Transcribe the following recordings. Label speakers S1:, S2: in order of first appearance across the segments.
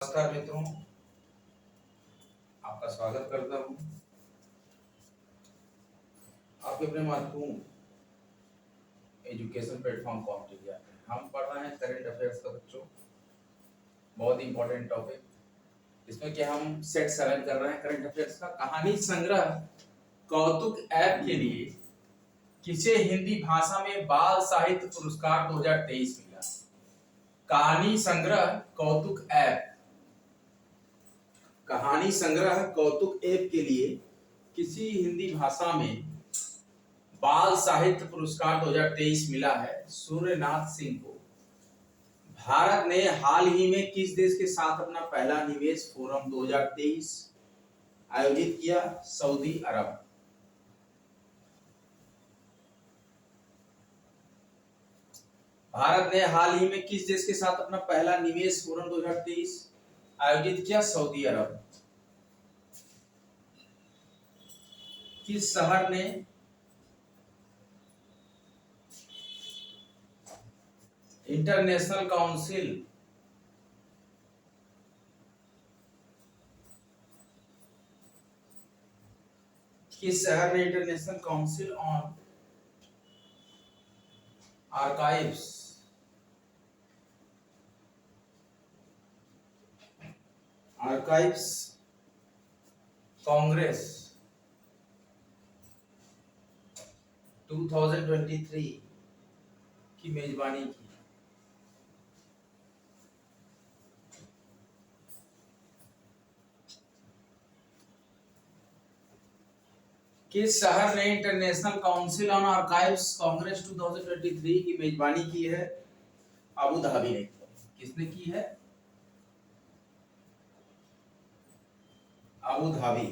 S1: नमस्कार मित्रों, आपका स्वागत करता हूं आपके अपने महत्वपूर्ण एजुकेशन प्लेटफॉर्म कॉम्प इंडिया पे। हम पढ़ रहे हैं करंट अफेयर्स का बच्चों, बहुत ही इंपॉर्टेंट टॉपिक। इसमें क्या हम सेट 7 कर रहे हैं करंट अफेयर्स का। कहानी संग्रह कौतुक ऐप के लिए किसे हिंदी भाषा में बाल साहित्य पुरस्कार 2023 मिला। कहानी संग्रह कौतुक ऐप, कहानी संग्रह कौतुक ऐप के लिए किसी हिंदी भाषा में बाल साहित्य पुरस्कार 2023 मिला है सूर्यनाथ सिंह को। भारत ने हाल ही में किस देश के साथ अपना पहला निवेश फोरम 2023 आयोजित किया? सऊदी अरब। भारत ने हाल ही में किस देश के साथ अपना पहला निवेश फोरम 2023 आयोजित किया? सऊदी अरब। किस शहर ने international council international council on archives Congress 2023 की मेजबानी की? किस शहर ने international council on archives Congress 2023 की मेजबानी की है? अबू धाबी ने। किसने की है? Abu Dhabi.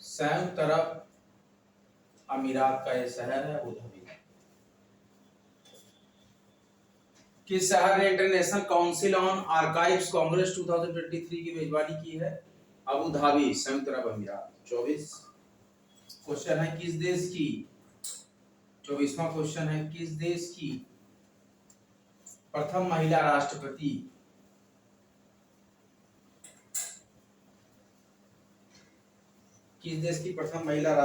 S1: संयुक्त अरब अमीरात का यह शहर है अबू धाबी। किस शहर ने international council on archives Congress 2023 की मेजबानी की है? अबू धाबी, संयुक्त अरब अमीरात। 24 क्वेश्चन है किस देश की, 24वां क्वेश्चन है किस देश की प्रथम महिला राष्ट्रपति डॉक्टर सामिया किस देश की प्रथम महिला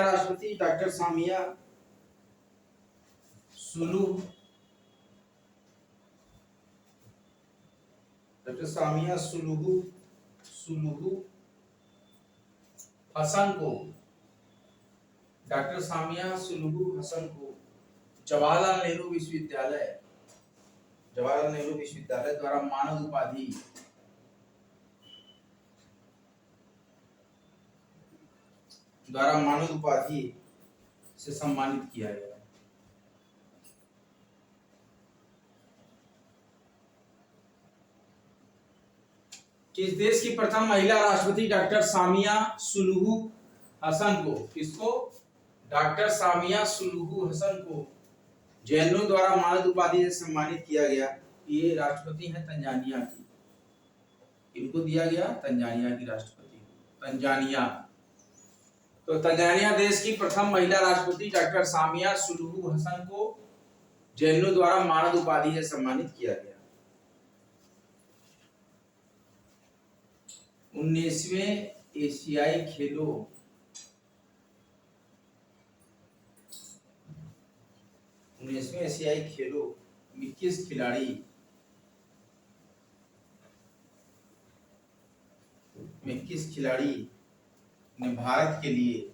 S1: राष्ट्रपति डॉक्टर सामिया सुलूहू हसन को जवाहरलाल नेहरू विश्वविद्यालय द्वारा मानद उपाधि से सम्मानित किया गया। किस देश की प्रथम महिला राष्ट्रपति डॉक्टर सामिया सुलूहू हसन को, किसको? डॉक्टर सामिया सुलूहू हसन को जेएनयू द्वारा मानद उपाधि से सम्मानित किया गया। ये राष्ट्रपति है तंजानिया की। इनको दिया गया तंजानिया की राष्ट्रपति। तंजानिया, तो तंजानिया देश की प्रथम महिला राष्ट्रपति डॉक्टर सामिया सुलूहू हसन को जेएनयू द्वारा मानद उपाधि से सम्मानित किया गया। 19वें एशियाई खेलों में किस खिलाड़ी ने भारत के लिए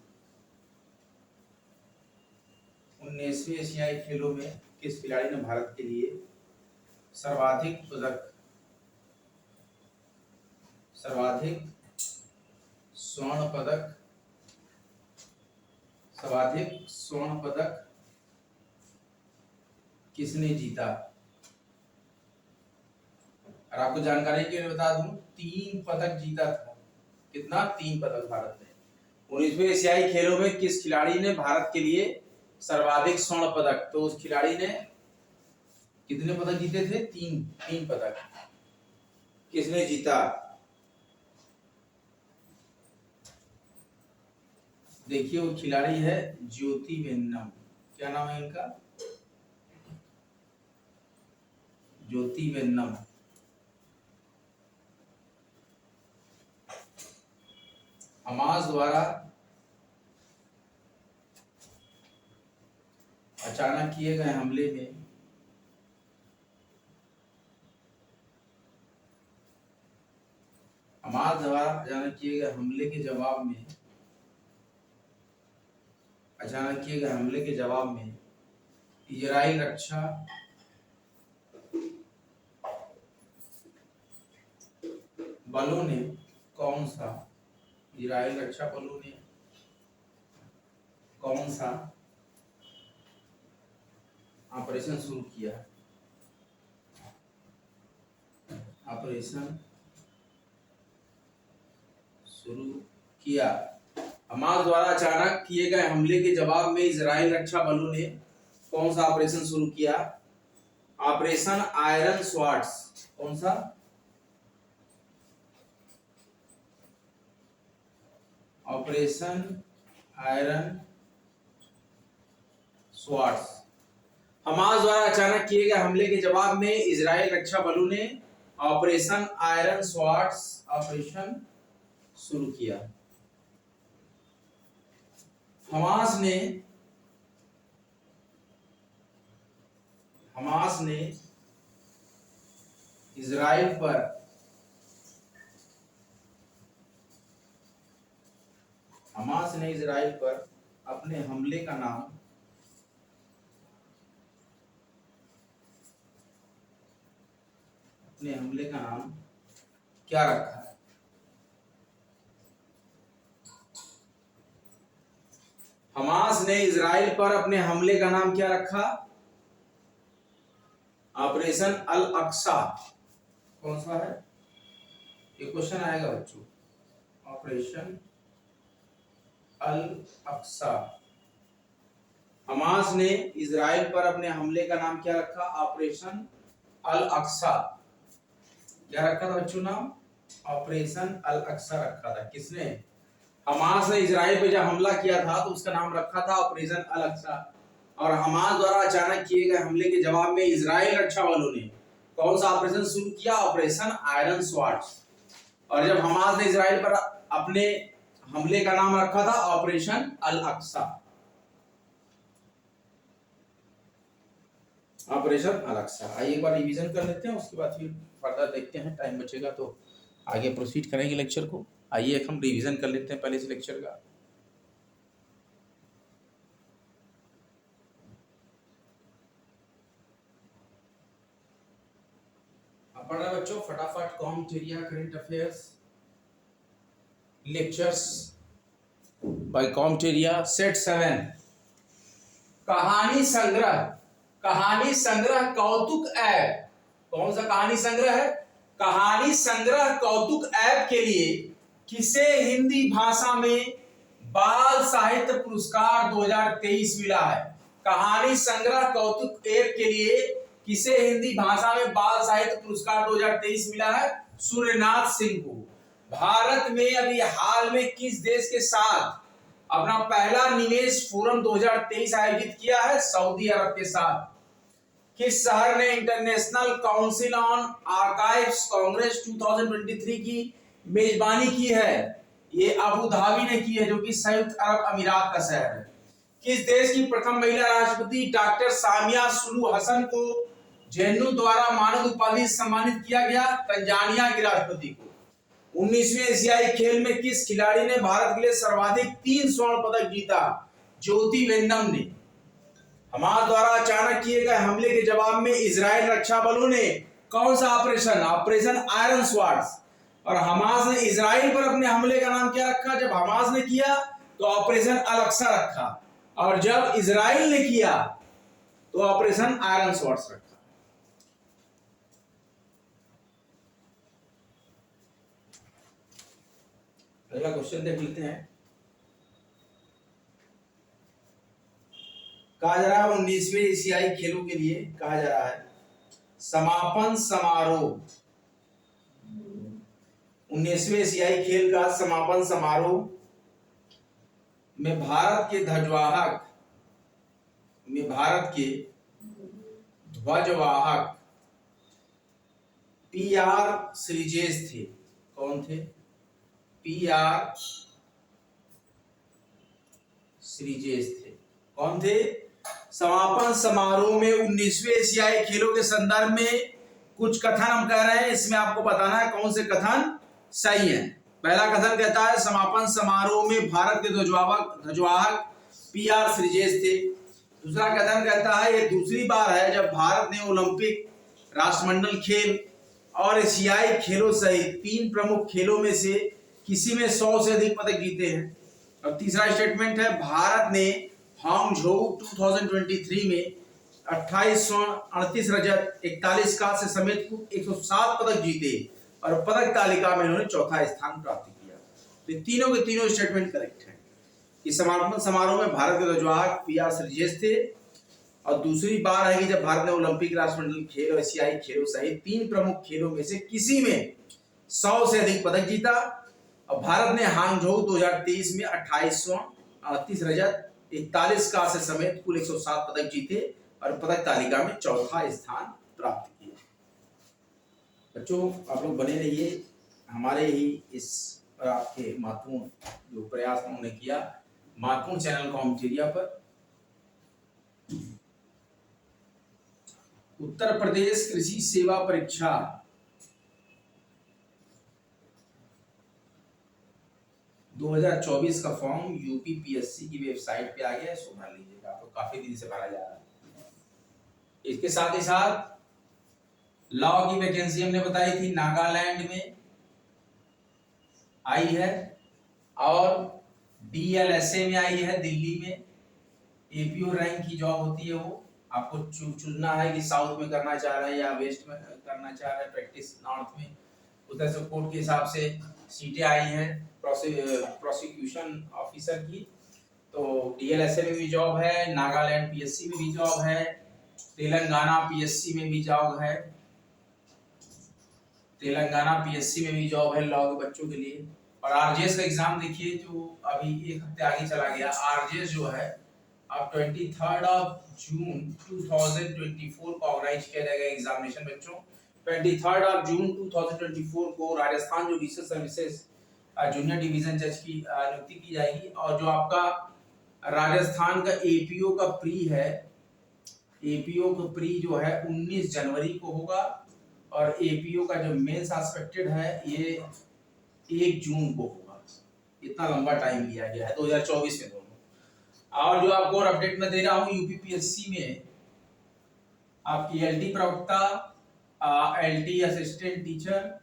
S1: 19वें एशियाई खेलों में किस खिलाड़ी ने भारत के लिए सर्वाधिक स्वर्ण पदक किसने जीता? और आपको जानकारी के लिए बता दूं 3 पदक जीता था। कितना? 3 पदक भारत ने। 19वें एशियाई खेलों में किस खिलाड़ी ने भारत के लिए सर्वाधिक स्वर्ण पदक, तो उस खिलाड़ी ने कितने पदक जीते थे? 3 पदक। किसने जीता? देखिए वो खिलाड़ी है ज्योति वेन्नम। क्या नाम है इनका? ज्योति वेन्नम। हमास द्वारा अचानक किए गए हमले में हमास द्वारा अचानक किए गए हमले के जवाब में इजराइल रक्षा बलों ने कौन सा ऑपरेशन शुरू किया? हमास द्वारा अचानक किए गए हमले के जवाब में इजराइल रक्षा बलों ने कौन सा ऑपरेशन शुरू किया? Operation iron swords. कौन सा? Operation iron swords. हमास द्वारा अचानक किए गए हमले के जवाब में इजराइल रक्षा बलों ने ऑपरेशन आयरन स्वॉर्ड्स ऑपरेशन शुरू किया। हमास ने इजराइल पर अपने हमले का नाम क्या रखा है? हमास ने इजराइल पर अपने हमले का नाम क्या रखा? ऑपरेशन अल अक्सा। कौन सा है? ये क्वेश्चन आएगा बच्चों। ऑपरेशन अल अक्सा। हमास ने इजराइल पर अपने हमले का नाम क्या रखा? ऑपरेशन अल अक्सा। क्या रखा था बच्चों नाम? ऑपरेशन अल अक्सा रखा था। किसने? हमास ने इजराइल पे जब हमला किया था तो उसका नाम रखा था ऑपरेशन अल अक्सा। और हमास द्वारा अचानक किए गए हमले के जवाब में इजराइल रक्षा बलों ने कौन सा ऑपरेशन शुरू किया? Operation iron swords. और जब हमास ने इजराइल पर अपने हमले का नाम रखा था ऑपरेशन अल अक्सा। ऑपरेशन अल अक्सा। आइए एक बार रिवीजन कर लेते हैं, उसके बाद फिर फर्दर देखते हैं। टाइम बचेगा तो आगे प्रोसीड करेंगे लेक्चर को। आइए एक हम रिवीजन कर लेते हैं पहले इस लेक्चर का। पढ़ रहे बच्चों फटाफट। कॉम्टेरिया करंट अफेयर्स लेक्चर्स बाय कॉम्टेरिया सेट 7। कहानी संग्रह कौतुक ऐप। कौन सा कहानी संग्रह है? कहानी संग्रह कौतुक ऐप के लिए किसे हिंदी भाषा में बाल साहित्य पुरस्कार 2023 मिला है? कहानी संग्रह कौतुक ऐप के लिए किसे हिंदी भाषा में बाल साहित्य पुरस्कार 2023 मिला है? सूर्यनाथ सिंह को। भारत में अभी हाल में किस देश के साथ अपना पहला निवेश फोरम 2023 आयोजित किया है? सऊदी अरब के साथ। किस शहर ने international council on archives Congress 2023 की मेजबानी की है? ये अबू धाबी ने की है, जो कि संयुक्त अरब अमीरात का शहर है। किस देश की प्रथम महिला राष्ट्रपति डॉक्टर सामिया सुलूहू हसन को जेएनयू द्वारा मानद उपाधि से सम्मानित किया गया? तंजानिया की राष्ट्रपति को। 19वें एशियाई खेल में किस खिलाड़ी ने भारत के लिए सर्वाधिक 3 स्वर्ण पदक जीता? ज्योति वेन्नम ने। हमास द्वारा अचानक किए गए हमले के जवाब में इजराइल रक्षा बलों ने कौन सा ऑपरेशन? Operation iron swords. और हमास ने इजराइल पर अपने हमले का नाम क्या रखा? जब हमास ने किया तो ऑपरेशन अल अक्सा रखा, और जब इजराइल ने किया तो ऑपरेशन आयरन स्वॉर्ड्स रखा। अगला क्वेश्चन देख लेते हैं। कहा जा रहा है 19वें एशियाई खेलों के लिए कहा जा रहा है समापन समारोह। 19वें एशियाई खेल का समापन समारोह में भारत के ध्वजवाहक पीआर श्रीजेश थे। कौन थे? पीआर श्रीजेश थे। कौन थे? समापन समारोह में 19वें एशियाई खेलों के संदर्भ में कुछ कथन हम कह रहे हैं, इसमें आपको बताना है कौन से कथन सही है। पहला कथन कहता है समापन समारोह में भारत के ध्वजवाहक पीआर श्रीजेश थे। दूसरा कथन कहता है ये दूसरी बार है जब भारत ने ओलंपिक, राष्ट्रमंडल खेल और एशियाई खेलों सहित 3 प्रमुख खेलों में से किसी में 100 से अधिक पदक जीते हैं। और तीसरा स्टेटमेंट है भारत ने हांगझोउ 2023 में 28 स्वर्ण, 38 रजत, 41 कांस्य समेत कुल 107 पदक जीते और पदक तालिका में उन्होंने चौथा स्थान प्राप्त किया। तो तीनों के तीनों स्टेटमेंट करेक्ट हैं कि समापन समारोह में भारत के ध्वजवाहक पीआर श्रीजेश थे और दूसरी बार है कि जब भारत ने ओलंपिक, राष्ट्रमंडल खेल और एशियाई खेलों सहित 3 प्रमुख खेलों में से किसी में 100 से अधिक पदक जीता और भारत ने हांगझोउ 2023 में 28 स्वर्ण, 38 रजत, 41 कांस्य समेत कुल 107 पदक जीते और पदक तालिका में चौथा स्थान प्राप्त किया। बच्चों आप लोग बने रहिए हमारे ही इस आपके महत्वपूर्ण जो प्रयास उन्होंने किया महत्वपूर्ण चैनल कॉमेडिया पर। उत्तर प्रदेश कृषि सेवा परीक्षा 2024 का फॉर्म यूपीपीएससी की वेबसाइट पे आ गया है, सो भर लीजिएगा। तो काफी दिन से भरा जा रहा है। इसके साथ ही साथ लॉ की वैकेंसी हमने बताई थी, नागालैंड में आई है और डीएलएसए में आई है दिल्ली में। एपीओ रैंक की जॉब होती है, वो आपको चुनना है कि साउथ में करना चाह रहे हैं या वेस्ट में करना चाह रहे हैं, प्रैक्टिस नॉर्थ में। उधर से कोर्ट के हिसाब से सीटें आई हैं प्रोसिक्यूशन ऑफिसर की। तो डीएलएसए में भी जॉब है, नागालैंड पीएससी में भी जॉब है, तेलंगाना पीएससी में भी जॉब है, लॉ के बच्चों के लिए। और आरजेएस का एग्जाम देखिए जो अभी 1 हफ्ते आगे चला गया। आरजेएस जो है अब 23 जून 2024 को ऑर्गेनाइज किया जाएगा एग्जामिनेशन बच्चों। 23 जून 2024 को Rajasthan judicial services junior division जज की नियुक्ति की जाएगी। और जो आपका राजस्थान का एपीओ का प्री है, एपीओ का प्री जो है 19 जनवरी को होगा और एपीओ का जो मेंस एस्पेक्टेड है ये 1 जून को होगा। इतना लंबा टाइम लिया गया है 2024 में दोनों। और जो आपको अपडेट में दे रहा हूँ यूपीपीएससी में आपकी एलटी प्रवक्ता, एलटी असिस्टेंट टीचर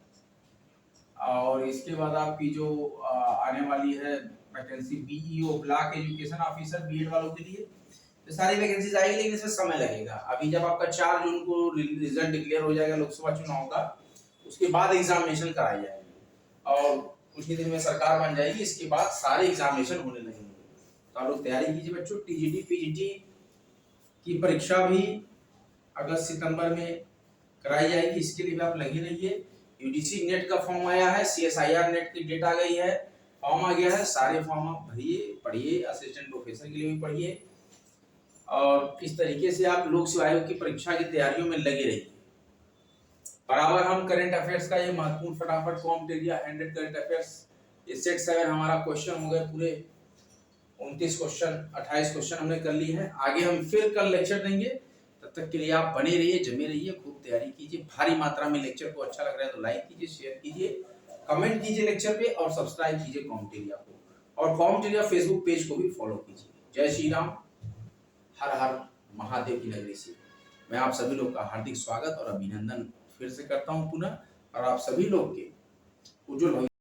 S1: और इसके बाद आपकी जो आने वाली है vacancy BEO block education officer BEd वालों के लिए। तो सारी वैकेंसीज आएगी लेकिन इसमें समय लगेगा। अभी जब आपका 4 जून को रिजल्ट डिक्लेयर हो जाएगा लोकसभा चुनाव का, उसके बाद एग्जामिनेशन कराई जाएगी और कुछ ही दिन में सरकार बन जाएगी। इसके बाद सारे एग्जामिनेशन होने लगेंगे। तो आप लोग तैयारी कीजिए बच्चों। टीजीटी पीजीटी की परीक्षा भी अगस्त सितंबर में कराई जाएगी, इसके लिए भी आप लगे रहिए। यूजीसी नेट का फॉर्म आया है, सीएसआईआर नेट की डेट आ गई है, फॉर्म आ गया है। सारे फॉर्म आप भरिए, पढ़िए, असिस्टेंट प्रोफेसर के लिए भी पढ़िए और इस तरीके से आप लोक सेवा आयोग की परीक्षा की तैयारियों में लगे रहिए। बराबर हम करंट अफेयर्स का ये महत्वपूर्ण फटाफट कॉम्पिटिटिव 100 करंट अफेयर्स ये सेट 7 हमारा क्वेश्चन हो गए पूरे 29 क्वेश्चन, 28 क्वेश्चन हमने कर लिए हैं। आगे हम फिर कल लेक्चर देंगे, तब तक के लिए आप बने रहिए, जमे रहिए, खूब तैयारी कीजिए। भारी मात्रा में लेक्चर को अच्छा लग रहा है तो लाइक कीजिए, शेयर कीजिए, कमेंट कीजिए लेक्चर पे और सब्सक्राइब कीजिए कॉम्पिटिटिव को और कॉम्पिटिटिव फेसबुक पेज को भी फॉलो कीजिए। जय श्री राम, हर हर महादेव की नगरी से मैं आप सभी लोग का हार्दिक स्वागत और अभिनंदन फिर से करता हूं पुनः और आप सभी लोग के उज्जवल